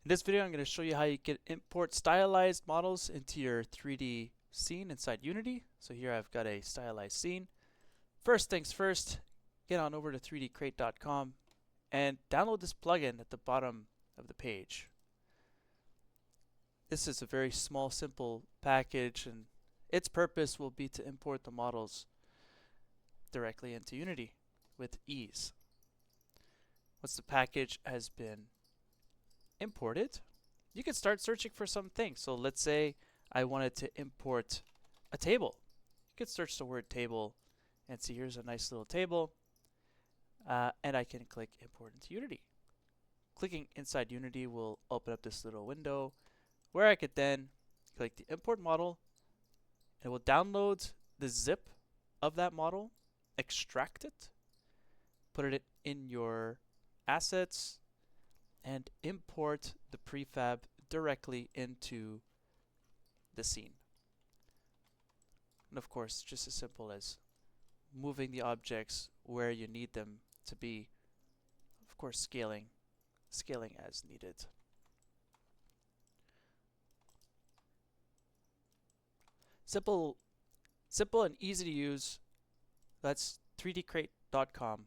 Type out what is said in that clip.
In this video, I'm going to show you how you can import stylized models into your 3D scene inside Unity. So here I've got a stylized scene. First things first, get on over to 3dcrate.com and download this plugin at the bottom of the page. This is a very small, simple package, and its purpose will be to import the models directly into Unity with ease. Once the package has been imported, you can start searching for some things. So let's say I wanted to import a table. You could search the word table and see here's a nice little table, and I can click import into Unity. Clicking inside Unity will open up this little window where I could then click the import model. It will download the zip of that model, extract it, put it in your assets, and import the prefab directly into the scene. And of course, just as simple as moving the objects where you need them to be. Of course, scaling as needed. Simple and easy to use. That's 3dcrate.com.